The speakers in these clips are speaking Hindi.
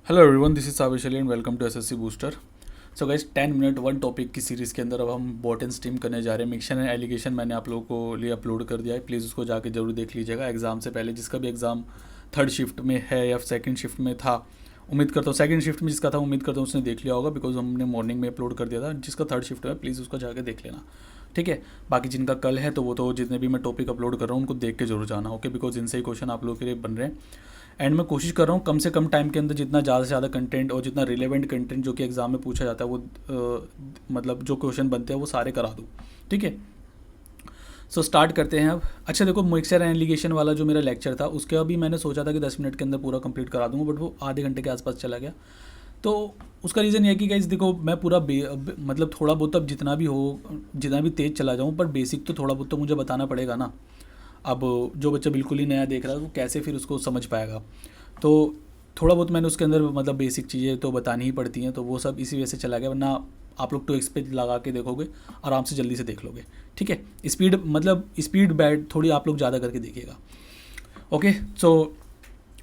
Hello everyone, this is Savish Ali and welcome to SSC booster. So guys 10 minute one topic की सीरीज़ के अंदर अब हम बॉट एंड स्ट्रीम करने जा रहे हैं। मिक्शन एंड एलिगेशन मैंने आप लोगों को लिए अपलोड कर दिया है, प्लीज़ उसको जाके जरूर देख लीजिएगा एग्ज़ाम से पहले। जिसका भी एग्ज़ाम थर्ड शिफ्ट में है या सेकंड शिफ्ट में था, उम्मीद करता हूँ सेकंड शिफ्ट में जिसका था उम्मीद करता हूँ उसने देख लिया होगा, बिकॉज हमने मॉर्निंग में अपलोड कर दिया था। जिसका थर्ड शिफ्ट में प्लीज़ उसको जाके देख लेना, ठीक है। बाकी जिनका कल है तो वो तो जितने भी मैं टॉपिक अपलोड कर रहा हूँ उनको देख के जरूर जाना, ओके, बिकॉज इनसे ही क्वेश्चन आप लोगों के लिए बन रहे हैं। एंड मैं कोशिश कर रहा हूँ कम से कम टाइम के अंदर जितना ज़्यादा से ज़्यादा कंटेंट और जितना रिलेवेंट कंटेंट जो कि एग्ज़ाम में पूछा जाता है वो मतलब जो क्वेश्चन बनते हैं वो सारे करा दूँ, ठीक है। सो स्टार्ट करते हैं अब। अच्छा देखो, मिक्सचर एंड एलिगेशन वाला जो मेरा लेक्चर था उसके अभी मैंने सोचा था कि 10 मिनट के अंदर पूरा कंप्लीट करा दूंगा, बट वो आधे घंटे के आसपास चला गया। तो उसका रीज़न ये है कि गाइस देखो, मैं पूरा मतलब थोड़ा बहुत अब जितना भी हो, जितना भी तेज़ चला जाऊँ, पर बेसिक तो थोड़ा बहुत तो मुझे बताना पड़ेगा ना। अब जो बच्चा बिल्कुल ही नया देख रहा है वो कैसे फिर उसको समझ पाएगा। तो थोड़ा बहुत मैंने उसके अंदर मतलब बेसिक चीज़ें तो बतानी ही पड़ती हैं, तो वो सब इसी वजह से चला गया, वरना आप लोग तो एक्स पे लगा के देखोगे आराम से जल्दी से देख लोगे, ठीक है। स्पीड मतलब स्पीड बैड थोड़ी आप लोग ज़्यादा करके देखिएगा, okay. So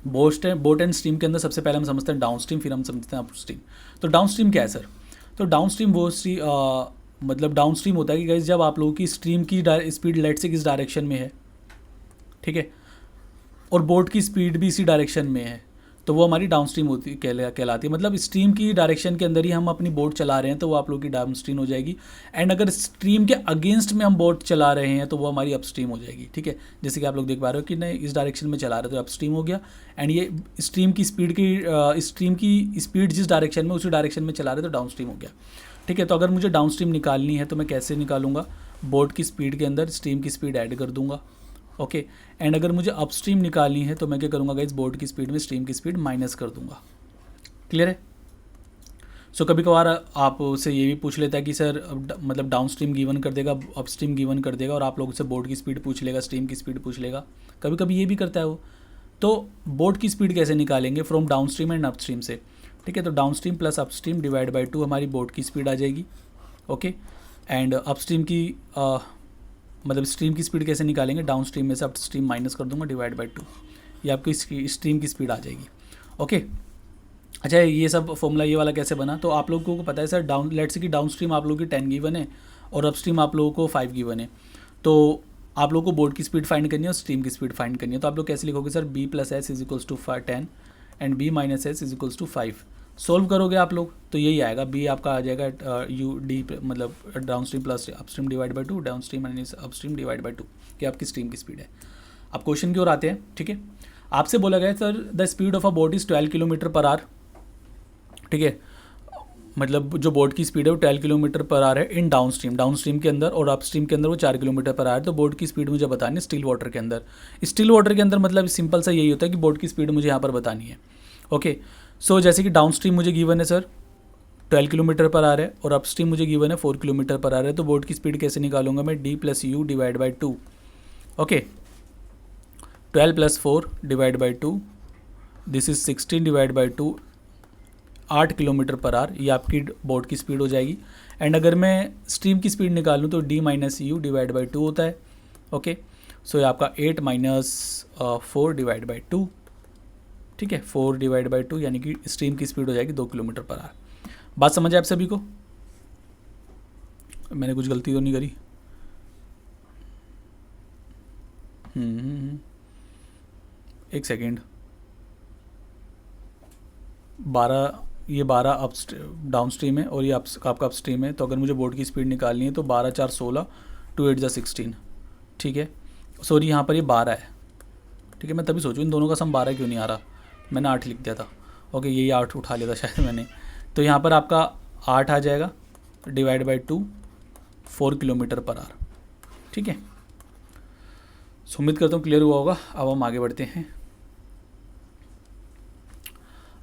boat and stream के अंदर सबसे पहले हम समझते हैं डाउन स्ट्रीम, फिर हम समझते हैं अप स्ट्रीम। तो डाउन स्ट्रीम क्या है सर? तो डाउन स्ट्रीम वो मतलब डाउन स्ट्रीम होता है कि गाइस जब आप लोगों की स्ट्रीम की स्पीड लेट से किस डायरेक्शन में है, ठीक है, और बोट की स्पीड भी इसी डायरेक्शन में है, तो वो हमारी डाउन स्ट्रीम होती कहलाती है। मतलब स्ट्रीम की डायरेक्शन के अंदर ही हम अपनी बोट चला रहे हैं तो वो आप लोग की डाउन स्ट्रीम हो जाएगी। एंड अगर स्ट्रीम के अगेंस्ट में हम बोट चला रहे हैं तो वो हमारी अप स्ट्रीम हो जाएगी, ठीक है। जैसे कि आप लोग देख पा रहे हो कि नहीं, इस डायरेक्शन में चला रहे तो अप स्ट्रीम हो गया। एंड ये स्ट्रीम की स्पीड जिस डायरेक्शन में उसी डायरेक्शन में चला रहे तो डाउन स्ट्रीम हो गया, ठीक है। तो अगर मुझे डाउन स्ट्रीम निकालनी है तो मैं कैसे निकालूंगा? बोट की स्पीड के अंदर स्ट्रीम की स्पीड ऐड कर दूंगा, ओके। एंड अगर मुझे अपस्ट्रीम निकालनी है तो मैं क्या करूँगा गाइस? बोर्ड की स्पीड में स्ट्रीम की स्पीड माइनस कर दूंगा, क्लियर है। सो कभी कभार आप उससे ये भी पूछ लेता है कि सर मतलब डाउन स्ट्रीम गिवन कर देगा, अपस्ट्रीम गिवन कर देगा, और आप लोगों से बोर्ड की स्पीड पूछ लेगा, स्ट्रीम की स्पीड पूछ लेगा, कभी कभी ये भी करता है वो। तो बोर्ड की स्पीड कैसे निकालेंगे? From down stream and upstream से, ठीक है। तो down stream plus upstream divide by 2 हमारी बोर्ड की स्पीड आ जाएगी, ओके। एंड अपस्ट्रीम की मतलब स्ट्रीम की स्पीड कैसे निकालेंगे? डाउन स्ट्रीम में से अप स्ट्रीम माइनस कर दूंगा डिवाइड बाई 2, ये आपकी स्ट्रीम की स्पीड आ जाएगी, ओके। अच्छा, ये सब फॉर्मूला ये वाला कैसे बना? तो आप लोगों को पता है सर, डाउन लेट्स से कि डाउन स्ट्रीम आप लोगों की 10 गिवन है और अप स्ट्रीम आप लोगों को 5 गिवन है। तो आप लोगों को बोर्ड की स्पीड फाइंड करनी है और स्ट्रीम की स्पीड फाइंड करनी है। तो आप लोग कैसे लिखोगे sir? B plus S is equals to 10 and B minus S is equals to 5। Solve करोगे आप लोग तो यही आएगा, बी आपका आ जाएगा यू डी मतलब down stream plus upstream divide by 2, down stream minus upstream divide by 2, कि आपकी स्ट्रीम की स्पीड है। अब क्वेश्चन की ओर आते हैं, ठीक है। आपसे बोला गया sir the speed of a boat is 12 kilometre per our, ठीक है। मतलब जो बोट की स्पीड है वो 12 किलोमीटर पर आवर है इन डाउन स्ट्रीम के अंदर, और अप स्ट्रीम के अंदर वो 4 किलोमीटर पर आवर है। तो बोट की स्पीड मुझे बतानी है स्टिल वाटर के अंदर। स्टिल वाटर के अंदर मतलब सिंपल सा यही होता है कि बोट की स्पीड मुझे यहाँ पर बतानी है, ओके। सो जैसे कि डाउन स्ट्रीम मुझे गिवन है सर 12 किलोमीटर पर आ रहा है और अप स्ट्रीम मुझे गिवन है 4 किलोमीटर पर आ रहा है। तो बोट की स्पीड कैसे निकालूंगा मैं? D plus you divide by 2, okay. 12 plus 4 divide by 2, this is 16 divide by 2, 8 kilometre per our, ये आपकी बोट की स्पीड हो जाएगी। एंड अगर मैं स्ट्रीम की स्पीड निकालूँ तो D minus you divide by 2 होता है, ओके। सो ये आपका 8 माइनस 4 डिवाइड बाई 2, ठीक है, 4 डिवाइड बाई 2, यानी कि स्ट्रीम की स्पीड हो जाएगी 2 किलोमीटर पर आवर। बात समझ आए आप सभी को? मैंने कुछ गलती तो नहीं करी? एक सेकेंड, 12, ये 12 अप डाउन स्ट्रीम है और ये आपका अप स्ट्रीम है। तो अगर मुझे बोर्ड की स्पीड निकालनी है तो 12 4 16, 2 8 जा 16, ठीक है। सॉरी, यहाँ पर ये 12 है, ठीक है। मैं तभी सोचूँ इन दोनों का सम 12 क्यों नहीं आ रहा, मैंने 8 लिख दिया था, ओके। यही 8 उठा लिया था शायद मैंने। तो यहाँ पर आपका 8 आ जाएगा divide by 2, 4 kilometre per our, ठीक है। उम्मीद करता हूँ क्लियर हुआ होगा। अब हम आगे बढ़ते हैं।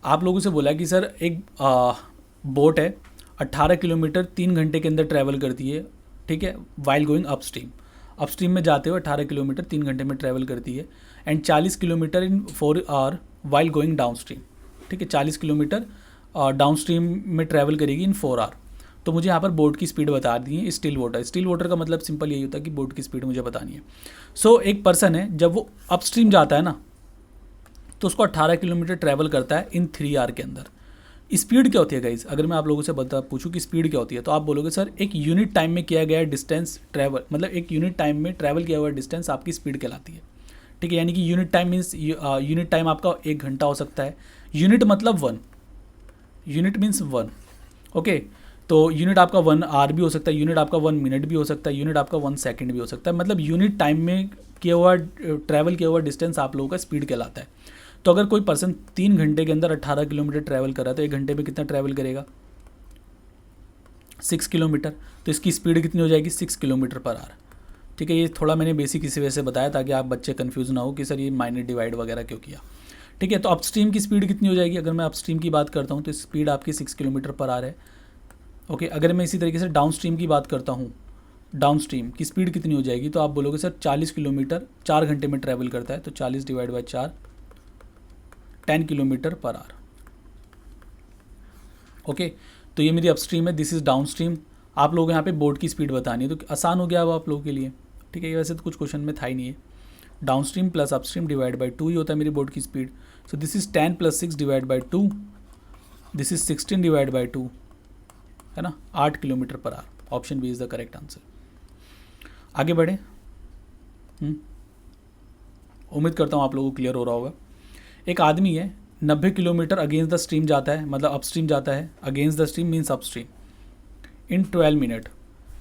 आप लोगों से बोला कि सर एक बोट है 18 किलोमीटर 3 घंटे के अंदर ट्रैवल करती है, ठीक है, वाइल गोइंग अपस्ट्रीम में जाते हुए 18 किलोमीटर 3 घंटे में ट्रैवल करती है। And 40 kilometre in 4 hour while going downstream, ठीक है। 40 किलोमीटर डाउन स्ट्रीम में ट्रैवल करेगी इन 4 आवर। तो मुझे यहाँ पर बोट की स्पीड बता दी है स्टिल वाटर का मतलब सिंपल यही होता है कि बोट की स्पीड मुझे बतानी है। सो एक पर्सन है जब वो अपस्ट्रीम जाता है ना, तो उसको 18 किलोमीटर ट्रैवल करता है इन 3 आवर के अंदर। स्पीड क्या होती है गाइस? अगर मैं आप लोगों से पूछूं कि स्पीड क्या होती है, तो आप बोलोगे सर एक यूनिट टाइम में किया गया डिस्टेंस ट्रैवल, मतलब एक यूनिट टाइम में ट्रैवल किया हुआ डिस्टेंस आपकी स्पीड कहलाती है। ठीक है, यानी कि unit time means unit time आपका 1 घंटा हो सकता है। यूनिट मतलब 1, यूनिट मीन्स 1। ओके, तो यूनिट आपका 1 आवर भी हो सकता है, यूनिट आपका 1 मिनट भी हो सकता है, यूनिट आपका 1 सेकंड भी हो सकता है। मतलब यूनिट टाइम में किया हुआ ट्रैवल किया हुआ डिस्टेंस आप लोगों का स्पीड कहलाता है। तो अगर कोई पर्सन 3 घंटे के अंदर 18 किलोमीटर ट्रैवल कर रहा है तो 1 घंटे में कितना ट्रैवल करेगा? 6 किलोमीटर। तो इसकी स्पीड कितनी हो जाएगी? 6 किलोमीटर पर आवर। ठीक है, ये थोड़ा मैंने बेसिक इसी वजह से बताया ताकि आप बच्चे कंफ्यूज ना हो कि सर ये माइनर डिवाइड वगैरह क्यों किया। ठीक है, तो अपस्ट्रीम की स्पीड कितनी हो जाएगी? अगर मैं अपस्ट्रीम की बात करता हूँ तो स्पीड आपकी 6 किलोमीटर पर आवर है। ओके, अगर मैं इसी तरीके से डाउन स्ट्रीम की बात करता हूँ, डाउन स्ट्रीम की स्पीड कितनी हो जाएगी? तो आप बोलोगे सर 40 किलोमीटर 4 घंटे में ट्रैवल करता है, तो 40 divide by 4 10 kilometre per our. Okay, तो ये मेरी अपस्ट्रीम है, दिस इज़ डाउन स्ट्रीम। आप लोग यहाँ पे बोट की स्पीड बतानी है, तो आसान हो गया अब आप लोगों के लिए। ठीक है, ये वैसे तो कुछ क्वेश्चन में था ही नहीं है। Downstream plus upstream divide by 2 ही होता है मेरी बोट की speed. So this is 10 + 6 divide by 2, this is 16 divide by 2, है ना, 8 kilometre per hour. Option B is the correct answer. आगे बढ़े। उम्मीद करता हूँ आप लोगों को क्लियर हो रहा होगा। एक आदमी है 90 किलोमीटर अगेंस्ट द स्ट्रीम जाता है, मतलब अपस्ट्रीम जाता है, against the stream means upstream, in 12 minute.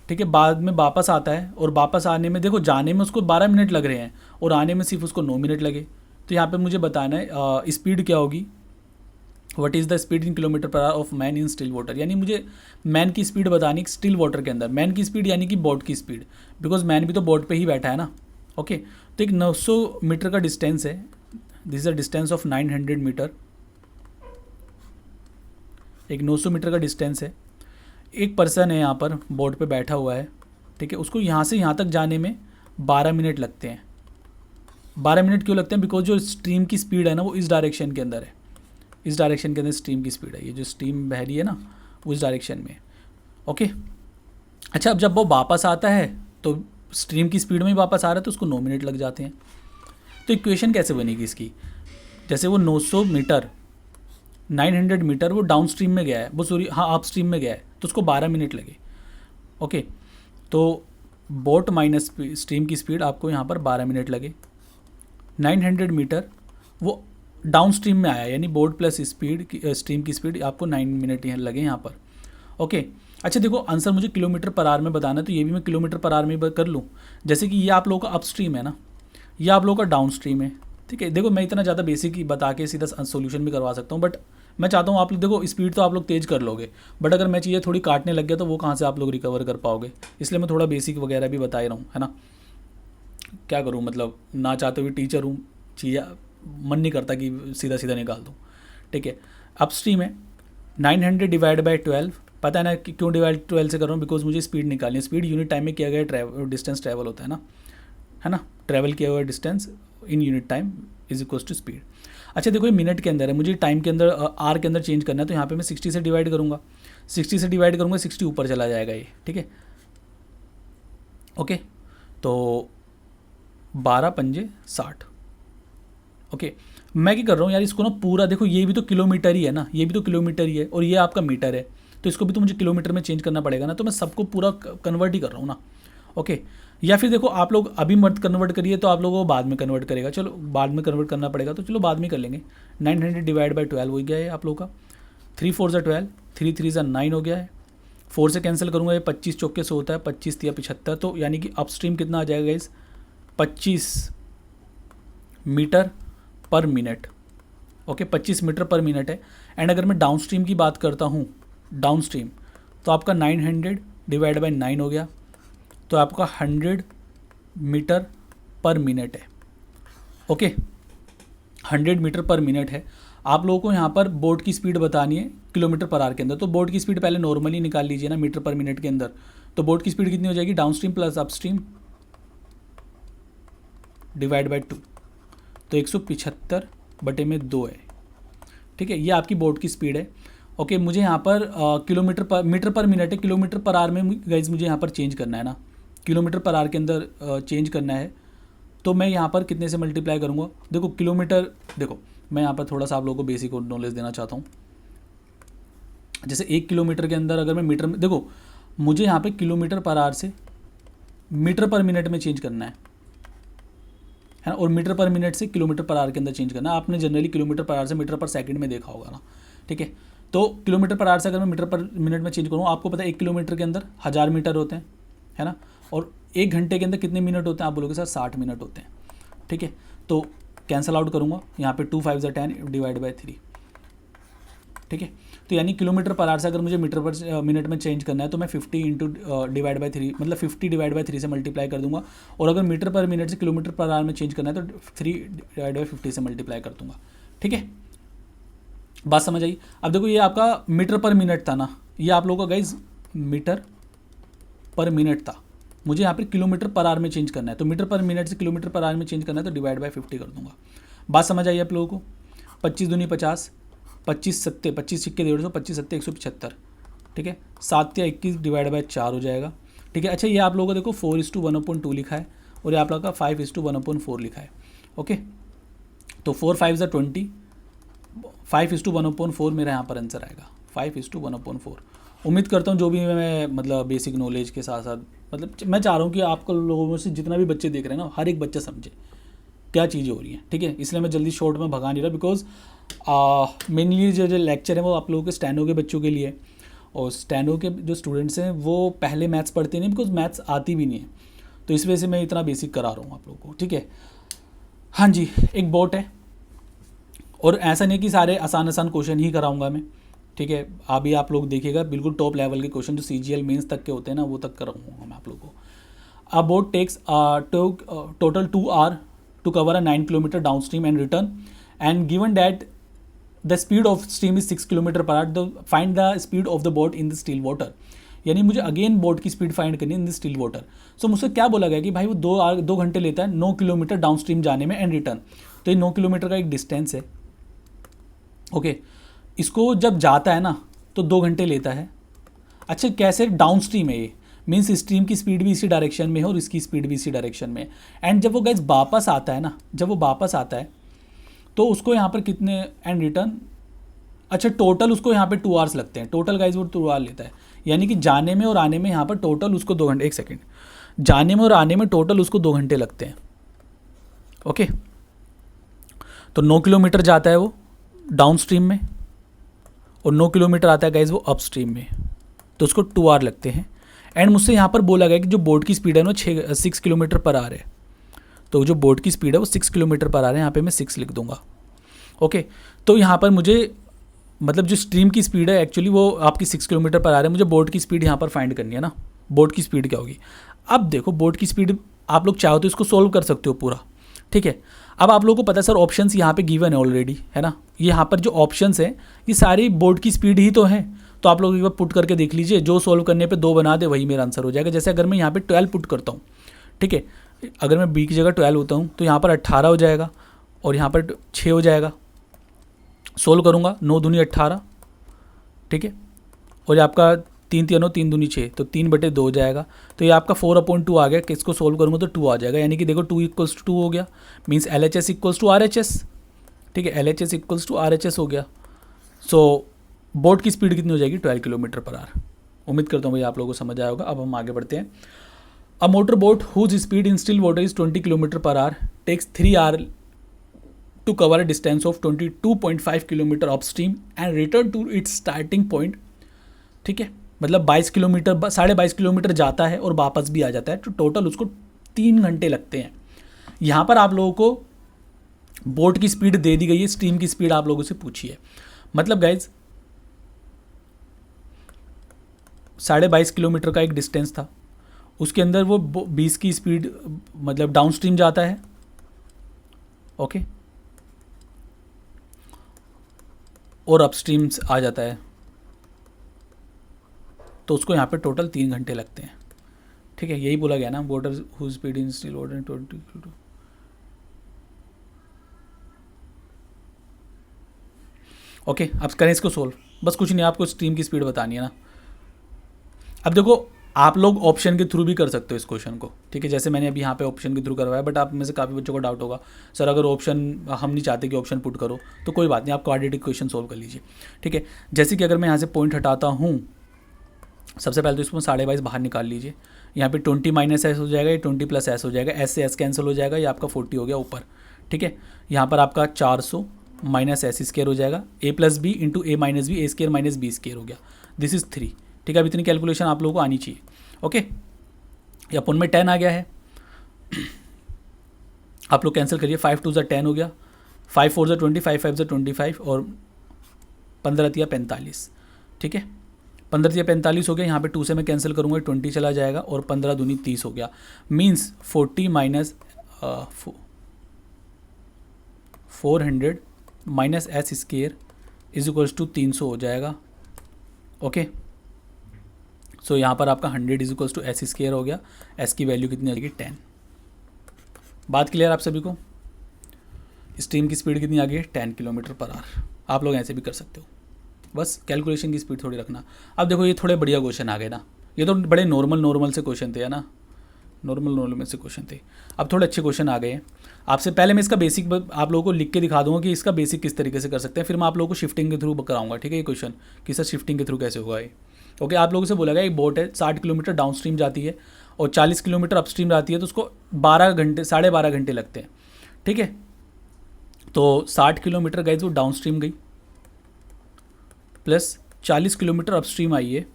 ठीक है, बाद में वापस आता है और वापस आने में देखो जाने में उसको 12 मिनट लग रहे हैं और आने में सिर्फ उसको 9 मिनट लगे। तो यहाँ पे मुझे बताना है स्पीड क्या होगी, what is the speed in kilometre per hour of man in still water. यानी मुझे मैन की स्पीड बतानी स्टिल वाटर के अंदर। मैन की स्पीड यानी कि बोट की स्पीड, बिकॉज मैन भी तो बोट पे ही बैठा है ना। ओके, तो एक 900 मीटर का डिस्टेंस है, this is a distance of 900 metre. एक 900 मीटर का डिस्टेंस है, एक पर्सन है यहाँ पर बोट पे बैठा हुआ है। ठीक है, उसको यहाँ से यहाँ तक जाने में 12 मिनट लगते हैं। 12 मिनट क्यों लगते हैं? बिकॉज जो स्ट्रीम की स्पीड है ना वो इस डायरेक्शन के अंदर है, इस डायरेक्शन के अंदर स्ट्रीम की स्पीड है। ये जो स्ट्रीम बह रही है ना वो इस डायरेक्शन में। ओके, अच्छा, अब जब वो वापस आता है तो स्ट्रीम की स्पीड में ही वापस आ रहा है तो उसको 9 मिनट लग जाते हैं। तो इक्वेशन कैसे बनेगी इसकी? जैसे वो 900 मीटर 900 मीटर वो डाउन स्ट्रीम में गया है, वो सॉरी हाँ अप स्ट्रीम में गया है, तो उसको 12 मिनट लगे। ओके, तो बोट माइनस स्ट्रीम की स्पीड आपको यहाँ पर 12 मिनट लगे। 900 मीटर वो डाउन स्ट्रीम में आया, यानी बोट प्लस स्पीड स्ट्रीम की स्पीड आपको 9 मिनट यहाँ लगे यहाँ पर। ओके, अच्छा देखो आंसर मुझे किलोमीटर पर आवर में बताना है, तो ये भी मैं किलोमीटर पर आवर में कर लूँ। जैसे कि ये आप लोगों का अप स्ट्रीम है ना, ये आप लोगों का डाउन स्ट्रीम है। ठीक है, देखो मैं इतना ज़्यादा बेसिक ही बता के सीधा सोल्यूशन भी करवा सकता हूँ, बट मैं चाहता हूँ आप लोग देखो स्पीड तो आप लोग तेज़ कर लोगे, बट अगर मैं चीज़ें थोड़ी काटने लग गया तो वो कहाँ से आप लोग रिकवर कर पाओगे। इसलिए मैं थोड़ा बेसिक वगैरह भी बता ही रहा हूँ, है ना। क्या करूँ, मतलब ना चाहते हुए टीचर हूँ, चीज़ें मन नहीं करता कि सीधा सीधा निकाल दूँ। ठीक है, अप स्ट्रीम है 900 डिवाइड बाई 12। पता है ना कि क्यों डिवाइड 12 से कर रहा हूँ? बिकॉज मुझे स्पीड निकालनी है। स्पीड यूनिट टाइम में किया गया डिस्टेंस ट्रैवल होता है ना, ट्रैवल किया हुआ distance in unit time is equals to speed. अच्छा देखो ये मिनट के अंदर है, मुझे टाइम के अंदर आर के अंदर चेंज करना है, तो यहाँ पे मैं 60 से डिवाइड करूँगा, 60 से डिवाइड करूँगा, 60 ऊपर चला जाएगा ये। ठीक है, ओके, तो 12 पंजे 60। ओके, मैं क्या कर रहा हूँ यार, इसको ना पूरा देखो, ये भी तो किलोमीटर ही है ना, ये भी तो किलोमीटर ही है और ये आपका मीटर है, तो इसको भी तो मुझे किलोमीटर में चेंज करना पड़ेगा ना, तो मैं सबको पूरा कन्वर्ट ही कर रहा हूँ ना। ओके, या फिर देखो आप लोग अभी मत कन्वर्ट करिए तो आप लोगों को बाद में कन्वर्ट करेगा, चलो बाद में कन्वर्ट करना पड़ेगा तो चलो बाद में कर लेंगे। 900 डिवाइड बाई 12 हो गया है आप लोगों का, 3 4 12, 3 3 9 हो गया है। 4 से कैंसिल करूँगा, ये 25 चौके से होता है, 25 3 75, तो यानी कि अपस्ट्रीम कितना आ जाएगा इस 25 metre per minute. Okay, 25 metre per minute है। एंड अगर मैं डाउन स्ट्रीम की बात करता हूँ, डाउन स्ट्रीम, तो आपका 900 डिवाइड बाई 9 हो गया, तो आपका 100 मीटर पर मिनट है। ओके, 100 मीटर पर मिनट है। आप लोगों को यहाँ पर बोट की स्पीड बतानी है किलोमीटर पर आवर के अंदर, तो बोट की स्पीड पहले नॉर्मली निकाल लीजिए ना मीटर पर मिनट के अंदर। तो बोट की स्पीड कितनी हो जाएगी, down stream plus up stream divide by 2, तो 175 बटे में 2 है। ठीक है, ये आपकी बोट की स्पीड है। ओके, मुझे यहाँ पर किलोमीटर पर मीटर पर मिनट है, किलोमीटर पर आवर में गाइज मुझे यहाँ पर चेंज करना है ना, किलोमीटर पर आवर के अंदर चेंज करना है, तो मैं यहाँ पर कितने से मल्टीप्लाई करूँगा। देखो किलोमीटर, देखो मैं यहाँ पर थोड़ा सा आप लोगों को बेसिक नॉलेज देना चाहता हूँ। जैसे 1 किलोमीटर के अंदर अगर मैं मीटर में, देखो मुझे यहाँ पे किलोमीटर पर आवर से मीटर पर मिनट में चेंज करना है ना, और मीटर पर मिनट से किलोमीटर पर आवर के अंदर चेंज करना है। आपने जनरली किलोमीटर पर आवर से मीटर पर सेकंड में देखा होगा ना, ठीक है। तो किलोमीटर पर आवर से अगर मैं मीटर पर मिनट में चेंज करूँ, आपको पता है 1 किलोमीटर के अंदर 1000 मीटर होते हैं, है ना, और 1 घंटे के अंदर कितने मिनट होते हैं, आप बोलोगे सर 60 मिनट होते हैं, ठीक है। तो कैंसल आउट करूँगा, यहाँ पे 2 5 10 डिवाइड बाई 3, ठीक है। तो यानी किलोमीटर पर आवर से अगर मुझे मीटर पर मिनट में चेंज करना है तो मैं 50 इंटू डिवाइड बाई 3, मतलब 50 डिवाइड बाई 3 से मल्टीप्लाई कर दूंगा। और अगर मीटर पर मिनट से किलोमीटर पर आवर में चेंज करना है तो 3 डिवाइड बाई 50 से मल्टीप्लाई कर दूंगा, ठीक है। बात समझ आई। अब देखो ये आपका मीटर पर मिनट था ना, ये आप लोगों का गाइज मीटर पर मिनट था, मुझे यहाँ पर किलोमीटर पर आवर में चेंज करना है, तो मीटर पर मिनट से किलोमीटर पर आवर में चेंज करना है तो डिवाइड बाई 50 कर दूंगा। बात समझ आई आप लोगों को। 25 दूनी 50, 25 सत्ते 25 सिक्के 150, 25 सत्ते 175, ठीक है। 7 या 21 डिवाइड बाय 4 हो जाएगा, ठीक है। अच्छा ये आप लोगों को देखो 4:1/2 लिखा है और ये आप लोगों का 5:1/4 लिखा है, ओके। तो 4 5 ज़ा 20, 5:1/4 मेरा यहाँ पर आंसर आएगा, 5:1/4। उम्मीद करता हूँ जो भी मैं मतलब बेसिक नॉलेज के साथ साथ, मतलब मैं चाह रहा हूँ कि आपको लोगों में से जितना भी बच्चे देख रहे हैं ना, हर एक बच्चा समझे क्या चीज़ें हो रही हैं, ठीक है। इसलिए मैं जल्दी शॉर्ट में भगा नहीं रहा, बिकॉज मेनली जो लेक्चर है वो आप लोगों के स्टैनो के बच्चों के लिए, और स्टैनो के जो स्टूडेंट्स हैं वो पहले मैथ्स पढ़ते नहीं, बिकॉज मैथ्स आती भी नहीं है, तो इस वजह से मैं इतना बेसिक करा रहा हूँ आप लोगों को, ठीक है। हाँ जी, एक बोट है, और ऐसा नहीं कि सारे आसान आसान क्वेश्चन ही कराऊंगा मैं, ठीक है। अभी आप लोग देखिएगा बिल्कुल टॉप लेवल के क्वेश्चन जो CGL मेंस तक के होते हैं ना, वो तक कराऊंगा मैं आप लोगों को। A boat takes total 2 hours to cover a 9 kilometer downstream and return, and given that the speed of stream is 6 kilometer per hour, find the speed of the boat in the still water। यानी मुझे अगेन बोट की स्पीड फाइंड करनी है इन द स्टिल वाटर। सो मुझसे क्या बोला गया कि भाई वो 2 घंटे लेता है 9 किलोमीटर डाउन स्ट्रीम जाने में एंड रिटर्न। तो ये 9 किलोमीटर का एक डिस्टेंस है, ओके। इसको जब जाता है ना तो 2 घंटे लेता है। अच्छा कैसे डाउन स्ट्रीम है ये, मीन्स स्ट्रीम की स्पीड भी इसी डायरेक्शन में है और इसकी स्पीड भी इसी डायरेक्शन में है। एंड जब वो गाइस वापस आता है ना, जब वो वापस आता है तो उसको यहाँ पर कितने एंड रिटर्न, अच्छा टोटल उसको यहाँ पे 2 hours लगते हैं, टोटल गाइस वो 2 hours लेता है। यानी कि जाने में और आने में यहाँ पर टोटल उसको 2 घंटे, एक सेकेंड, जाने में और आने में टोटल उसको 2 घंटे लगते हैं, ओके। तो 9 किलोमीटर जाता है वो डाउन स्ट्रीम में और 9 किलोमीटर आता है गाइस वो अप स्ट्रीम में, तो उसको 2 hours लगते हैं। एंड मुझसे यहाँ पर बोला गया कि जो बोट की स्पीड है वो 6 किलोमीटर पर आवर है, तो जो बोट की स्पीड है वो 6 किलोमीटर पर आवर है, यहाँ पे मैं 6 लिख दूंगा, ओके। तो यहाँ पर मुझे मतलब जो स्ट्रीम की स्पीड है एक्चुअली वो आपकी 6 किलोमीटर पर आवर है, मुझे बोट की स्पीड यहाँ पर फाइंड करनी है ना, बोट की स्पीड क्या होगी। अब देखो बोट की स्पीड आप लोग चाहो तो इसको सोल्व कर सकते हो पूरा, ठीक है। अब आप लोगों को पता है सर ऑप्शंस यहाँ पे गिवन है ऑलरेडी, है ना, यहाँ पर जो ऑप्शंस हैं ये सारी बोट की स्पीड ही तो है। तो आप लोग एक बार पुट करके देख लीजिए, जो सोल्व करने पे 2 बना दे वही मेरा आंसर हो जाएगा। जैसे अगर मैं यहाँ पे 12 पुट करता हूँ, ठीक है, अगर मैं B की जगह 12 होता हूँ तो यहाँ पर 18 हो जाएगा और यहाँ पर 6 हो जाएगा। सोल्व करूँगा 9 दूनी 18, ठीक है, और ये आपका 3 3 9 3 दूनी 6, तो 3/2 हो जाएगा। तो ये आपका 4/2 आ गया, किसको सोल्व करूँगा तो 2 आ जाएगा। यानी कि देखो 2 = 2 हो गया, मीन्स LHS = RHS, ठीक है, LHS = RHS हो गया। सो बोट की स्पीड कितनी हो जाएगी 12 किलोमीटर पर आवर। उम्मीद करता हूँ भाई आप लोगों को समझ आया होगा। अब हम आगे बढ़ते हैं। A motor boat whose speed in still water is 20 kilometre per hour takes 3 hours to cover a distance of 22.5 kilometre upstream and return to its starting point, ठीक है। मतलब 22 किलोमीटर 22.5 किलोमीटर जाता है और वापस भी आ जाता है, तो टोटल उसको 3 घंटे लगते हैं। यहाँ पर आप लोगों को बोट की स्पीड दे दी गई है, स्ट्रीम की स्पीड आप लोगों से पूछी है। मतलब गाइज 22.5 किलोमीटर का एक डिस्टेंस था, उसके अंदर वो 20 की स्पीड मतलब डाउन स्ट्रीम जाता है, ओके, और अपस्ट्रीम आ जाता है, तो उसको यहाँ पे टोटल 3 घंटे लगते हैं, ठीक है। यही बोला गया ना, water who speed in still water 20। Okay अब करें इसको सोल्व, बस कुछ नहीं, आपको स्ट्रीम की स्पीड बतानी है ना। अब देखो आप लोग ऑप्शन के थ्रू भी कर सकते हो इस क्वेश्चन को, ठीक है, जैसे मैंने अभी यहाँ पे ऑप्शन के थ्रू करवाया, बट आप में से काफ़ी बच्चों को डाउट होगा सर अगर ऑप्शन हम नहीं चाहते कि ऑप्शन पुट करो तो कोई बात नहीं, आप क्वाड्रेटिक क्वेश्चन सोल्व कर लीजिए, ठीक है। जैसे कि अगर मैं यहाँ से पॉइंट हटाता हूँ, सबसे पहले तो इसको 22.5 बाहर निकाल लीजिए, यहाँ पे 20 माइनस एस हो जाएगा, ये 20 प्लस एस हो जाएगा, एस से एस कैंसिल हो जाएगा, ये आपका 40 हो गया ऊपर, ठीक है। यहाँ पर आपका 400 माइनस एस स्क्वायर हो जाएगा, ए प्लस बी इंटू ए माइनस बी, ए स्क्वायर माइनस बी स्क्वायर हो गया, दिस इज़ 3, ठीक है। अब इतनी कैलकुलेशन आप लोगों को आनी चाहिए, ओके। ये अपन में 10 आ गया है, आप लोग कैंसिल करिए, 5 2 10 हो गया, 5 4 20, 5 5 25 और 15 3 45, ठीक है। 15 3 45 हो गया, यहाँ पे 2 से मैं कैंसिल करूँगा 20 चला जाएगा और 15 दूनी 30 हो गया, means 40 minus 400 minus S square is equals to 300 हो जाएगा, ओके। सो यहाँ पर आपका 100 is equals to S square हो गया, एस की वैल्यू कितनी आ जाएगी 10। बात क्लियर आप सभी को? स्ट्रीम की स्पीड कितनी आ गई है 10 किलोमीटर पर आवर, आप लोग ऐसे भी कर सकते हो, बस कैलकुलेशन की स्पीड थोड़ी रखना। अब देखो ये थोड़े बढ़िया क्वेश्चन आ गए ना, ये तो बड़े नॉर्मल से क्वेश्चन थे, है ना, नॉर्मल से क्वेश्चन थे। अब थोड़े अच्छे क्वेश्चन आ गए हैं। आपसे पहले मैं इसका बेसिक आप लोगों को लिख के दिखा दूंगा कि इसका बेसिक किस तरीके से कर सकते हैं, फिर मैं आप लोगों को शिफ्टिंग के थ्रू कराऊंगा, ठीक है, ये क्वेश्चन कि सर शिफ्टिंग के थ्रू कैसे होगा ये, ओके। आप लोगों से बोला गया एक बोट है 60 किलोमीटर डाउन स्ट्रीम जाती है और 40 किलोमीटर अपस्ट्रीम जाती है, तो उसको 12 घंटे 12.5 घंटे लगते हैं, ठीक है। तो 60 किलोमीटर गई तो डाउन स्ट्रीम गई, प्लस 40 किलोमीटर अपस्ट्रीम आई है,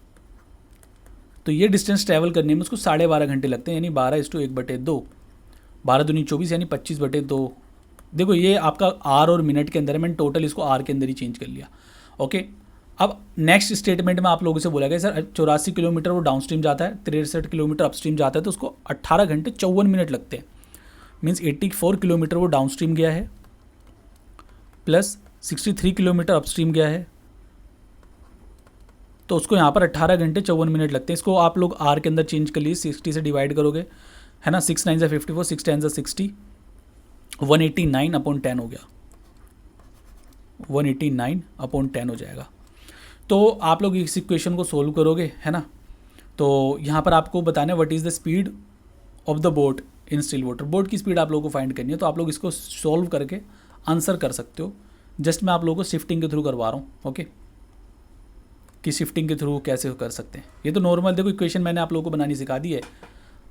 तो ये डिस्टेंस ट्रैवल करने में उसको 12.5 घंटे लगते हैं, यानी 12:1/2, 12 दूनी 24 यानी 25/2। देखो ये आपका आर और मिनट के अंदर है, मैंने टोटल इसको आर के अंदर ही चेंज कर लिया, ओके। अब नेक्स्ट स्टेटमेंट में आप लोगों से बोला गया सर 84 किलोमीटर वो डाउन स्ट्रीम जाता है, 63 किलोमीटर अपस्ट्रीम जाता है, तो उसको 18 घंटे 54 मिनट लगते हैं, मीन्स 84 किलोमीटर वो डाउन स्ट्रीम गया है, प्लस 63 किलोमीटर अपस्ट्रीम गया है, तो उसको यहाँ पर 18 घंटे 54 मिनट लगते हैं। इसको आप लोग आर के अंदर चेंज कर लीजिए, 60 से डिवाइड करोगे, है ना, 6 9 54, 6 10 60, 189/10 हो गया, 189/10 हो जाएगा। तो आप लोग इस इक्वेशन को सोल्व करोगे, है ना, तो यहाँ पर आपको बताना है what is the speed of the boat in still water, boat की स्पीड आप लोगों को फाइंड करनी है, तो आप लोग इसको सॉल्व करके आंसर कर सकते हो। जस्ट मैं आप लोगों को शिफ्टिंग के थ्रू करवा रहा हूँ, ओके, कि शिफ्टिंग के थ्रू कैसे कर सकते हैं। ये तो नॉर्मल देखो इक्वेशन मैंने आप लोगों को बनानी सिखा दी है,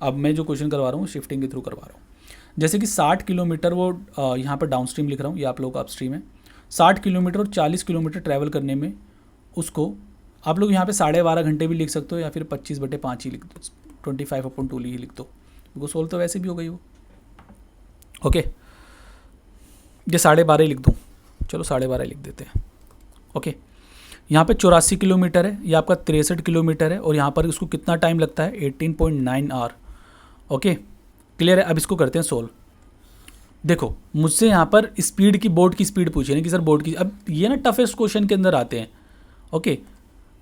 अब मैं जो क्वेश्चन करवा रहा हूँ शिफ्टिंग के थ्रू करवा रहा हूँ। जैसे कि 60 किलोमीटर वो यहाँ पर डाउन स्ट्रीम लिख रहा हूँ, ये आप लोग का अपस्ट्रीम है, 60 किलोमीटर और 40 किलोमीटर ट्रैवल करने में उसको आप लोग यहाँ पे 12.5 घंटे भी लिख सकते हो, या फिर 25/5 ही लिख दो, 25/2 ही लिख दो, वो सोल्व तो वैसे भी हो गई वो, ओके। ये 12.5 लिख दूँ, चलो 12.5 लिख देते हैं, ओके। यहाँ पे 84 किलोमीटर है, ये आपका 63 किलोमीटर है, और यहाँ पर इसको कितना टाइम लगता है 18.9 आवर, ओके, क्लियर है। अब इसको करते हैं सोल्व। देखो मुझसे यहाँ पर स्पीड की, बोट की स्पीड पूछी है कि सर बोट की, अब ये ना टफेस्ट क्वेश्चन के अंदर आते हैं, ओके।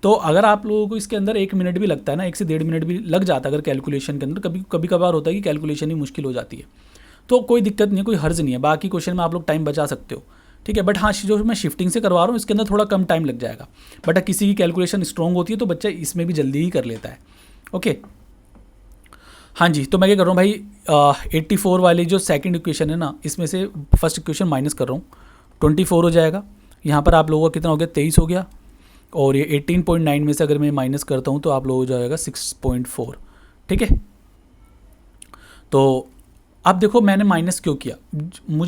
तो अगर आप लोगों को इसके अंदर 1 मिनट भी लगता है ना, 1 से 1.5 मिनट भी लग जाता है अगर कैलकुलेशन के अंदर, कभी कभार होता है कि कैलकुलेशन ही मुश्किल हो जाती है, तो कोई दिक्कत नहीं है, कोई हर्ज नहीं है, बाकी क्वेश्चन में आप लोग टाइम बचा सकते हो, ठीक है। बट हाँ, जो मैं शिफ्टिंग से करवा रहा हूँ इसके अंदर थोड़ा कम टाइम लग जाएगा, बट किसी की कैलकुलेशन स्ट्रॉन्ग होती है तो बच्चा इसमें भी जल्दी ही कर लेता है, ओके। हाँ जी, तो मैं क्या कर रहा हूँ भाई, 84 वाली जो सेकंड इक्वेशन है ना, इसमें से फर्स्ट इक्वेशन माइनस कर रहा हूँ, 24 हो जाएगा, यहाँ पर आप लोगों का कितना हो गया 23 हो गया, और ये 18.9 में से अगर मैं माइनस करता हूँ तो आप लोगों को जाएगा 6.4, ठीक है। तो अब देखो मैंने माइनस क्यों किया,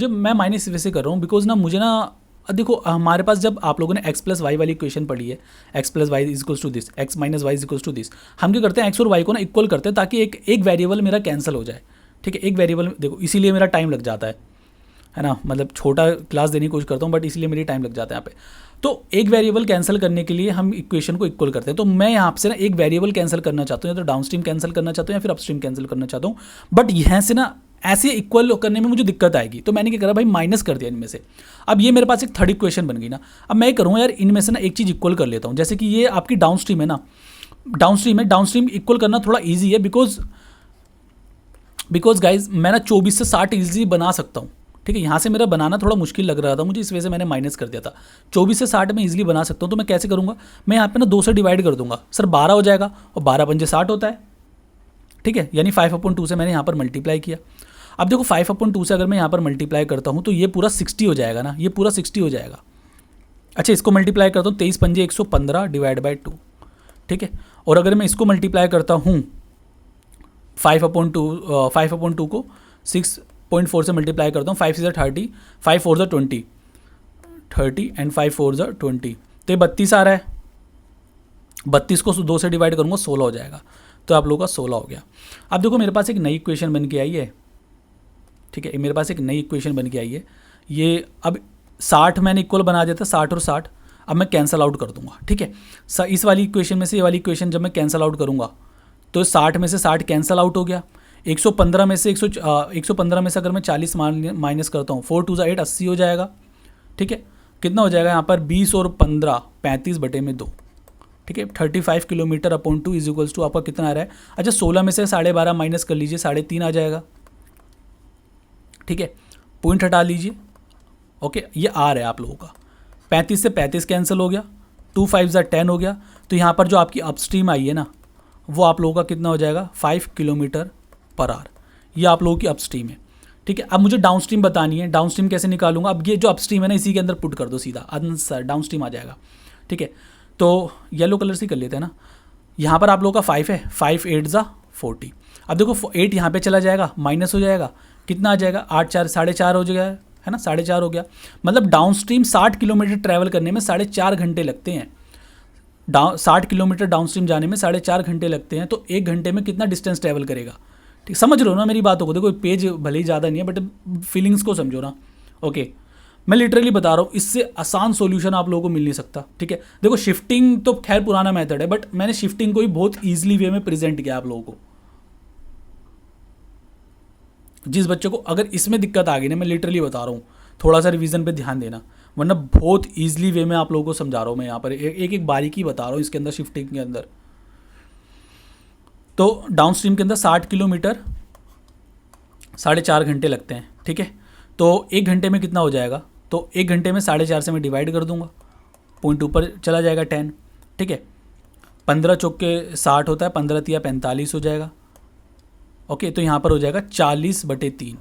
मैं माइनस वैसे कर रहा हूँ बिकॉज ना मुझे ना, देखो हमारे पास जब आप लोगों ने x + y वाली इक्वेशन पढ़ी है, x + y equals to this, x - y equals to this, हम क्या करते हैं x और y को ना इक्वल करते हैं ताकि एक वेरिएबल मेरा कैंसिल हो जाए, ठीक है। एक वेरिएबल देखो इसीलिए मेरा टाइम लग जाता है ना, मतलब छोटा क्लास देने की कोशिश करता हूँ बट इसलिए मेरी टाइम लग जाता है यहाँ पे। तो एक वेरिएबल कैंसिल करने के लिए हम इक्वेशन को इक्वल करते हैं, तो मैं यहाँ से ना एक वेरिएबल कैंसिल करना चाहता हूँ, या तो डाउन स्ट्रीम कैंसिल करना चाहता हूँ या फिर अपस्ट्रीम कैंसिल करना चाहता हूँ, बट यहाँ से ना ऐसे इक्वल करने में मुझे दिक्कत आएगी, तो मैंने क्या करा भाई माइनस कर दिया इनमें से। अब ये मेरे पास एक थर्ड इक्वेशन बन गई ना, अब मैं करूँगा यार इनमें से ना एक चीज़ इक्वल कर लेता हूँ, जैसे कि ये आपकी डाउन स्ट्रीम है ना, डाउन स्ट्रीम इक्वल करना थोड़ा ईजी है, बिकॉज गाइज मैं ना 24 से 60 ईजी बना सकता हूँ, ठीक है। यहाँ से मेरा बनाना थोड़ा मुश्किल लग रहा था मुझे, इस वजह से मैंने माइनस कर दिया था। 24 से 60 में इजीली बना सकता हूँ, तो मैं कैसे करूँगा, मैं यहाँ पे ना 2 से डिवाइड कर दूंगा, सर 12 हो जाएगा, और 12 × 5 = 60 होता है, ठीक है, यानी 5/2 से मैंने यहाँ पर मल्टीप्लाई किया। अब देखो 5/2 से अगर मैं यहाँ पर मल्टीप्लाई करता हूँ तो ये पूरा 60 हो जाएगा ना, ये पूरा 60 हो जाएगा। अच्छा, इसको मल्टीप्लाई करता हूँ, 23 पंजे 115 डिवाइड बाई 2, ठीक है। और अगर मैं इसको मल्टीप्लाई करता हूँ 5/2 को 6.4 से मल्टीप्लाई करता हूँ, 5 से 30, 5 4 20, 30 एंड 5 4 20, तो ये 32 आ रहा है। 32 को 2 से डिवाइड करूँगा 16 हो जाएगा, तो आप लोगों का 16 हो गया। अब देखो मेरे पास एक नई इक्वेशन बन के आई है, ठीक है, मेरे पास एक नई इक्वेशन बन के आई है। ये अब 60 मैंने इक्वल बना दिया था, 60 और 60 अब मैं कैंसल आउट कर दूंगा, ठीक है। इस वाली इक्वेशन में से ये वाली इक्वेशन जब मैं कैंसल आउट करूंगा तो 60 में से 60 कैंसल आउट हो गया। 115 में से 115 में से अगर मैं 40 माइनस करता हूँ, 4 2 8 80 हो जाएगा, ठीक है। कितना हो जाएगा यहाँ पर 20 और 15 35/2, ठीक है। 35 kilometre upon 2 is equals to आपका कितना आ रहा है। अच्छा, 16 में से 12.5 माइनस कर लीजिए, 3.5 आ जाएगा, ठीक है। पॉइंट हटा लीजिए, ओके, ये आर है आप लोगों का। 35 से 35 कैंसिल हो गया, 2 5 10 हो गया। तो यहाँ पर जो आपकी अपस्ट्रीम आई है ना, वो आप लोगों का कितना हो जाएगा 5 किलोमीटर पर आवर। ये आप लोगों की अपस्ट्रीम है, ठीक है। अब मुझे डाउनस्ट्रीम बतानी है, डाउनस्ट्रीम कैसे निकालूंगा। अब ये जो अपस्ट्रीम है ना, इसी के अंदर पुट कर दो सीधा, आंसर डाउनस्ट्रीम आ जाएगा, ठीक है। तो येलो कलर से कर लेते हैं ना। यहाँ पर आप लोगों का 5 है, 5 8 40। अब देखो 8 यहाँ पे चला जाएगा, माइनस हो जाएगा, कितना आ जाएगा 8 4 4.5 हो जाएगा, है ना, 4.5 हो गया। मतलब डाउनस्ट्रीम 60 किलोमीटर ट्रैवल करने में 4.5 घंटे लगते हैं। 60 किलोमीटर डाउनस्ट्रीम जाने में 4.5 घंटे लगते हैं, तो 1 घंटे में कितना डिस्टेंस ट्रैवल करेगा, ठीक, समझ रहे हो ना मेरी बातों को। देखो पेज भले ही ज़्यादा नहीं है बट फीलिंग्स को समझो ना, ओके। मैं लिटरली बता रहा हूँ, इससे आसान सॉल्यूशन आप लोगों को मिल नहीं सकता, ठीक है। देखो शिफ्टिंग तो खैर पुराना मेथड है, बट मैंने शिफ्टिंग को ही बहुत ईजिली वे में प्रेजेंट किया आप लोगों को। जिस बच्चे को अगर इसमें दिक्कत आ गई ना, मैं लिटरली बता रहा हूँ, थोड़ा सा रिवीजन पे ध्यान देना, वरना बहुत ईजिली वे में आप लोगों को समझा रहा हूँ मैं यहाँ पर, एक एक बारीकी बता रहा हूँ इसके अंदर, शिफ्टिंग के अंदर। तो डाउनस्ट्रीम के अंदर 60 किलोमीटर 4.5 घंटे लगते हैं, ठीक है। तो 1 घंटे में कितना हो जाएगा, तो 1 घंटे में 4.5 से मैं डिवाइड कर दूंगा, पॉइंट ऊपर चला जाएगा 10, ठीक है। 15 चौके 60 होता है, 15 तिया 45 हो जाएगा, ओके। तो यहाँ पर हो जाएगा 40/3,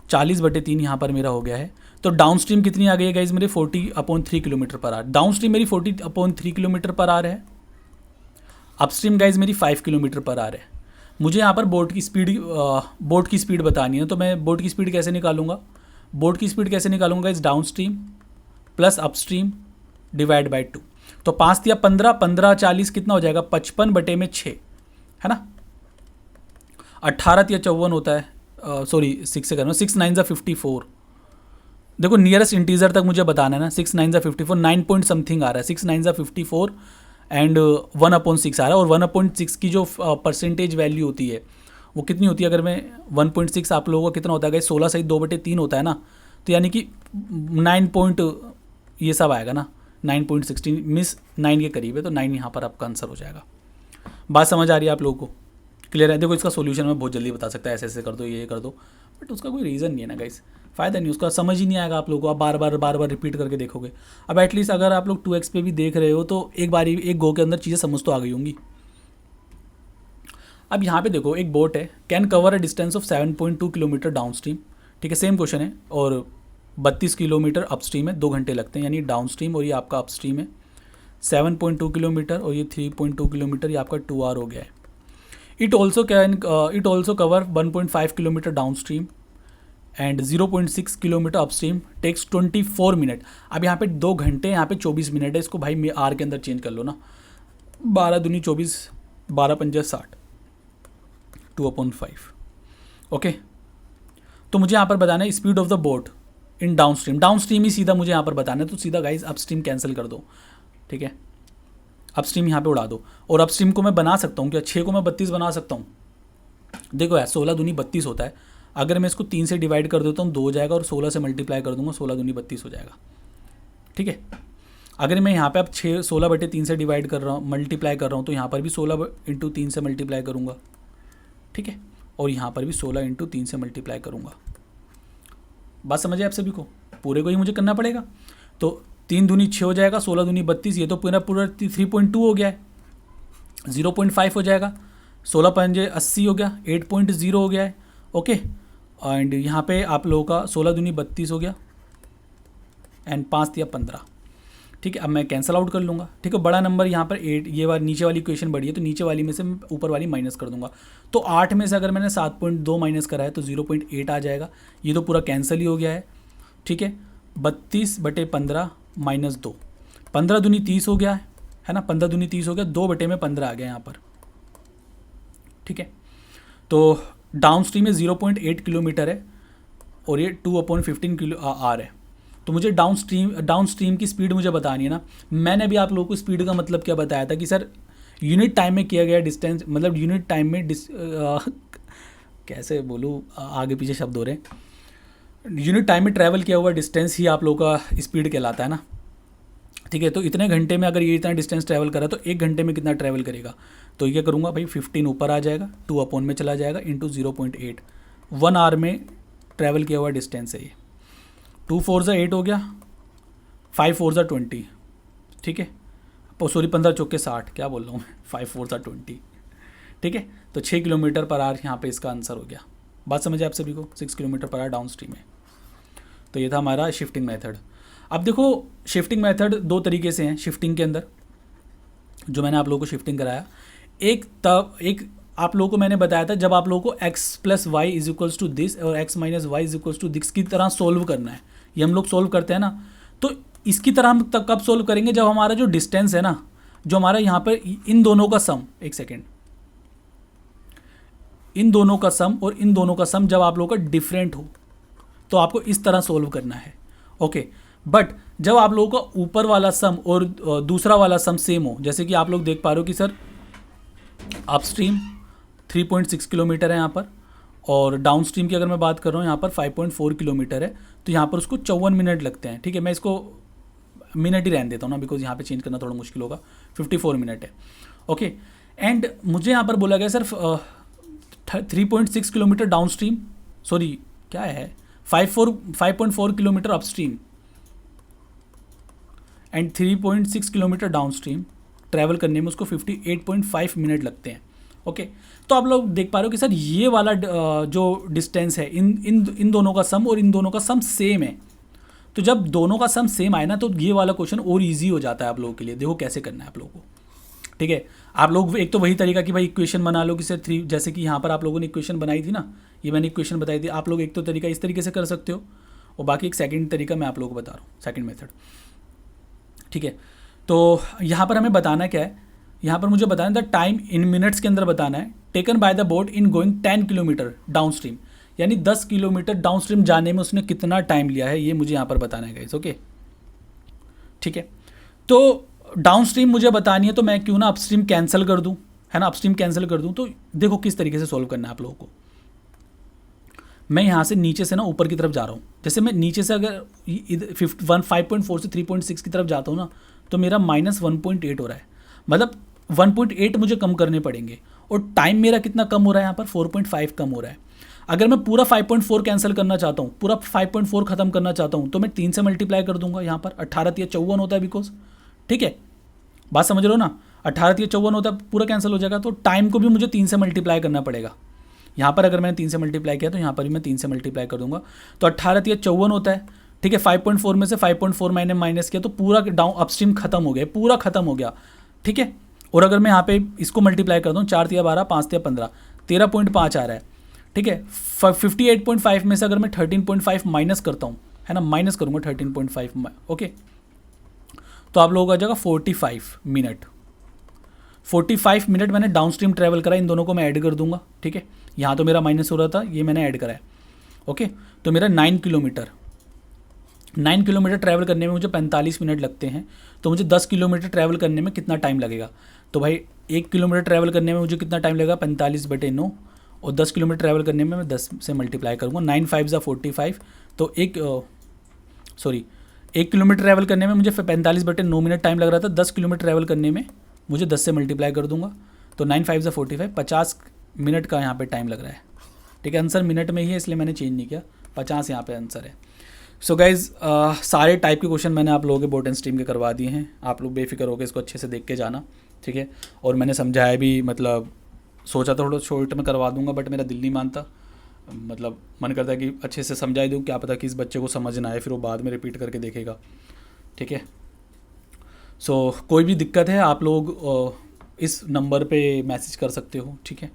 40/3 यहाँ पर मेरा हो गया है। तो डाउनस्ट्रीम कितनी आ गई है गाइज मेरे 40/3 किलोमीटर पर आवर। डाउनस्ट्रीम मेरी 40/3 किलोमीटर पर आवर है। अपस्ट्रीम गाइज मेरी 5 किलोमीटर पर आवर है। मुझे यहाँ पर बोट की स्पीड बतानी है, तो मैं बोट की स्पीड कैसे निकालूंगा, guys downstream plus upstream divide by 2। तो 5 तिया 15, 15 40 कितना हो जाएगा 55/6, है ना। 18 तिया 54 होता है, सॉरी 6 से करना, 6 9 54। देखो नियरेस्ट इंटीजर तक मुझे बताना है ना, 6 9 54, 9 पॉइंट समथिंग आ रहा है, 6 9 54 एंड 1/6 आ रहा है। और 1/6 की जो परसेंटेज वैल्यू होती है वो कितनी होती है, अगर मैं 1.6 आप लोगों का कितना होता है, 16 सही 2/3 होता है ना, तो यानी कि 9 पॉइंट ये सब आएगा ना, 9.16 मिस 9 के करीब है, तो 9 यहाँ पर आपका आंसर हो जाएगा। बात समझ आ रही है आप लोगों को, क्लियर है। देखो इसका सोल्यूशन मैं बहुत जल्दी बता सकता है, ऐसे ऐसे कर दो, ये कर दो, बट उसका कोई रीज़न नहीं है ना गाइस, फ़ायदा नहीं, उसका समझ ही नहीं आएगा आप लोगों को। आप बार बार रिपीट करके देखोगे। अब एटलीस्ट अगर आप लोग 2x पे भी देख रहे हो तो एक गो के अंदर चीज़ें समझ तो आ गई होंगी। अब यहाँ पे देखो एक बोट है, can cover a distance of 7.2 kilometre downstream, ठीक है, सेम क्वेश्चन है, और 32 किलोमीटर अपस्ट्रीम है, 2 घंटे लगते हैं, यानी डाउन स्ट्रीम और ये आपका अपस्ट्रीम है 7.2 किलोमीटर और ये 3.2 किलोमीटर, ये आपका 2 आवर हो गया है। It also cover 1.5 kilometre downstream and 0.6 kilometre upstream, takes 24 minute. अब यहाँ पे 2 घंटे, यहाँ पे 24 मिनट है, इसको भाई मैं आर के अंदर चेंज कर लो ना, 12 दूनी 24, 12 पंजा 60, 2/5, ओके। तो मुझे यहाँ पर बताना है speed of the boat in downstream ही सीधा मुझे यहाँ पर बताना है, तो सीधा गाइज अपस्ट्रीम कैंसिल कर दो, ठीक है, अपस्ट्रीम यहाँ पे उड़ा दो। और अपस्ट्रीम को मैं बना सकता हूँ क्या, 6 को मैं 32 बना सकता हूँ। देखो यार 16 दूनी 32 होता है, अगर मैं इसको 3 से डिवाइड कर देता हूँ 2 हो जाएगा, और 16 से मल्टीप्लाई कर दूंगा 16 दूनी 32 हो जाएगा, ठीक है। अगर मैं यहाँ पे अब 16/3 से डिवाइड कर रहा हूँ, मल्टीप्लाई कर रहा हूँ, तो यहाँ पर भी 16 × 3 से मल्टीप्लाई करूँगा, ठीक है, और यहाँ पर भी 16 × 3 से मल्टीप्लाई करूँगा। बात समझे आप सभी को, पूरे को ही मुझे करना पड़ेगा। तो 3 दूनी 6 हो जाएगा, 16 दूनी 32, ये तो पूरा 3.2 हो गया है, 0.5 हो जाएगा, 16 पंजे 80 हो गया, 8.0 हो गया है। ओके, एंड यहाँ पे आप लोगों का 16 दूनी 32 हो गया एंड 5 दिया 15। ठीक है, अब मैं कैंसल आउट कर लूँगा। ठीक है, बड़ा नंबर यहाँ पर 8, ये वाली नीचे वाली इक्वेशन बड़ी है तो नीचे वाली में से ऊपर वाली माइनस कर दूंगा। तो 8 में से अगर मैंने 7.2 माइनस करा है तो 0.8 आ जाएगा। ये तो पूरा कैंसिल ही हो गया है। ठीक है, 32/15 माइनस 2, 15 दूनी 30 हो गया है ना, 15 दूनी 30 हो गया, 2/15 आ गया यहाँ पर। ठीक है, तो डाउन स्ट्रीम में 0.8 किलोमीटर है और ये 2/15 किलो आर है। तो मुझे डाउन स्ट्रीम की स्पीड मुझे बतानी है ना। मैंने अभी आप लोगों को स्पीड का मतलब क्या बताया था कि सर यूनिट टाइम में किया गया डिस्टेंस, मतलब यूनिट टाइम में कैसे बोलूँ, आगे पीछे शब्द हो रहे हैं। यूनिट टाइम में ट्रैवल किया हुआ डिस्टेंस ही आप लोगों का स्पीड कहलाता है ना। ठीक है, तो इतने घंटे में अगर ये इतना डिस्टेंस ट्रैवल करा तो 1 घंटे में कितना ट्रैवल करेगा। तो ये करूँगा भाई 15 ऊपर आ जाएगा, 2 अपॉन में चला जाएगा इंटू 0.8, 1 आवर में ट्रैवल किया हुआ डिस्टेंस है ये। 2 4 8 हो गया, 5 4 20। ठीक है, सॉरी 15 चौके 60, क्या बोल रहा हूँ मैं, 5 4 20। ठीक है, तो 6 किलोमीटर पर आवर यहाँ पे इसका आंसर हो गया। बात समझे आप सभी को, 6 kilometre per our down stream है। तो ये था हमारा शिफ्टिंग मेथड। अब देखो शिफ्टिंग मेथड 2 तरीके से हैं शिफ्टिंग के अंदर, जो मैंने आप लोगों को शिफ्टिंग कराया। एक आप लोगों को मैंने बताया था जब आप लोगों को x + y = टू दिस और x - y = टू दिस की तरह सोल्व करना है। ये हम लोग सोल्व करते हैं ना, तो इसकी तरह हम तब कब सोल्व करेंगे जब हमारा जो डिस्टेंस है ना, जो हमारा यहाँ पर इन दोनों का सम, एक सेकेंड, इन दोनों का सम और इन दोनों का सम जब आप लोगों का डिफरेंट हो तो आपको इस तरह सोल्व करना है। ओके, बट जब आप लोगों का ऊपर वाला सम और दूसरा वाला सम सेम हो, जैसे कि आप लोग देख पा रहे हो कि सर अपस्ट्रीम 3.6 किलोमीटर है यहाँ पर, और डाउन स्ट्रीम की अगर मैं बात कर रहा हूँ यहाँ पर 5.4 किलोमीटर है, तो यहाँ पर उसको 54 मिनट लगते हैं। ठीक है, मैं इसको मिनट ही रहने देता हूँ ना, बिकॉज यहाँ पे चेंज करना थोड़ा मुश्किल होगा। 54 मिनट है। ओके, एंड मुझे यहाँ पर बोला गया sir 3.6 kilometre down stream, sorry क्या है, 5.4 kilometre upstream and 3.6 kilometre down stream travel करने में उसको 58.5 मिनट लगते हैं। ओके, तो आप लोग देख पा रहे हो कि सर ये वाला जो डिस्टेंस है इन दोनों का सम और इन दोनों का सम सेम है। तो जब दोनों का सम सेम आए ना तो ये वाला क्वेश्चन और इजी हो जाता है आप लोगों के लिए। देखो कैसे करना है आप लोगों को। ठीक है, आप लोग एक तो वही तरीका कि भाई इक्वेशन बना लो कि सर 3, जैसे कि यहाँ पर आप लोगों ने इक्वेशन बनाई थी ना, ये मैंने इक्वेशन बताई थी। आप लोग एक तो तरीका इस तरीके से कर सकते हो और बाकी एक सेकंड तरीका मैं आप लोगों को बता रहा हूँ, सेकंड मेथड। ठीक है, तो यहाँ पर हमें बताना क्या है, यहाँ पर मुझे बताना था टाइम इन मिनट्स के अंदर बताना है। Taken by the boat in going 10 kilometre down stream, यानी 10 किलोमीटर डाउन स्ट्रीम जाने में उसने कितना टाइम लिया है, ये मुझे यहाँ पर बताना है गाइस। ओके, ठीक है, तो डाउन स्ट्रीम मुझे बतानी है तो मैं क्यों ना अपस्ट्रीम कैंसिल कर दूँ, है ना, अपस्ट्रीम कैंसिल कर दूँ। तो देखो किस तरीके से सॉल्व करना है आप लोगों को। मैं यहाँ से नीचे से ना ऊपर की तरफ जा रहा हूँ। जैसे मैं नीचे से अगर 5.4 से 3.6 की तरफ जाता हूँ ना, तो मेरा -1.8 हो रहा है, मतलब 1.8 मुझे कम करने पड़ेंगे। और टाइम मेरा कितना कम हो रहा है यहाँ पर, 4.5 कम हो रहा है। अगर मैं पूरा 5.4 कैंसिल करना चाहता हूँ, पूरा 5.4 खत्म करना चाहता हूँ, तो मैं 3 से मल्टीप्लाई कर दूंगा। यहाँ पर 18 × 54 होता है बिकॉज, ठीक है, बात समझ रहे हो ना, 18 × 54 होता है, पूरा कैंसिल हो जाएगा। तो टाइम को भी मुझे 3 से मल्टीप्लाई करना पड़ेगा। यहाँ पर अगर मैंने 3 से मल्टीप्लाई किया तो यहाँ पर भी मैं 3 से मल्टीप्लाई कर दूंगा। तो 18 × 54 होता है। ठीक है, 5.4 में से 5.4 मैंने माइनस किया तो पूरा डाउन अपस्ट्रीम खत्म हो गया, पूरा खत्म हो गया। ठीक है, और अगर मैं यहाँ पे इसको मल्टीप्लाई कर दूँ, 4 × 12, 5 × 15, 13.5 आ रहा है। ठीक है, 58.5 में से अगर मैं 13.5 माइनस करता हूँ, है ना, माइनस करूँगा 13.5। ओके, तो आप लोगों का जाएगा 45 मिनट। 45 मिनट मैंने डाउन स्ट्रीम ट्रैवल करा। इन दोनों को मैं ऐड कर दूंगा। ठीक है, यहाँ तो मेरा माइनस हो रहा था, ये मैंने ऐड करा है। ओके, तो मेरा 9 किलोमीटर ट्रैवल करने में मुझे 45 मिनट लगते हैं। तो मुझे 10 किलोमीटर ट्रैवल करने में कितना टाइम लगेगा, तो भाई 1 किलोमीटर ट्रैवल करने में मुझे कितना टाइम लगेगा, 45/9, और 10 किलोमीटर ट्रैवल करने में मैं 10 से मल्टीप्लाई करूँगा, 9 5 = 45। तो 1 किलोमीटर ट्रैवल करने में मुझे 45/9 मिनट टाइम लग रहा था। 10 किलोमीटर ट्रैवल करने में मुझे 10 से मल्टीप्लाई कर दूंगा, तो 9 5 = 45, 50 मिनट का यहाँ पे टाइम लग रहा है। ठीक है, आंसर मिनट में ही है इसलिए मैंने चेंज नहीं किया, 50 यहाँ पे आंसर है। सो गाइज सारे टाइप के क्वेश्चन मैंने आप लोगों के बोट एंड स्ट्रीम के करवा दिए हैं। आप लोग बेफिक्र होकर इसको अच्छे से देख के जाना। ठीक है, और मैंने समझाया भी, मतलब सोचा था थोड़ा शॉर्ट में करवा दूंगा, बट मेरा दिल नहीं मानता। मतलब मन करता है कि अच्छे से समझा दूँ, क्या पता कि इस बच्चे को समझ ना आए, फिर वो बाद में रिपीट करके देखेगा। ठीक है। सो कोई भी दिक्कत है आप लोग इस नंबर पे मैसेज कर सकते हो। ठीक है।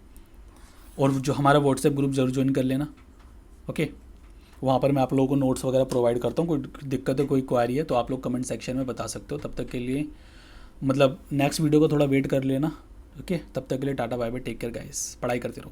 और जो हमारा व्हाट्सएप ग्रुप ज़रूर ज्वाइन कर लेना। ओके। वहाँ पर मैं आप लोगों को नोट्स वगैरह प्रोवाइड करता हूँ। कोई दिक्कत है, कोई क्वारी है तो आप लोग कमेंट सेक्शन में बता सकते हो। तब तक के लिए मतलब नेक्स्ट वीडियो को थोड़ा वेट कर लेना। ओके, तब तक के लिए tata bye bye, take care guys, पढ़ाई करते रहो।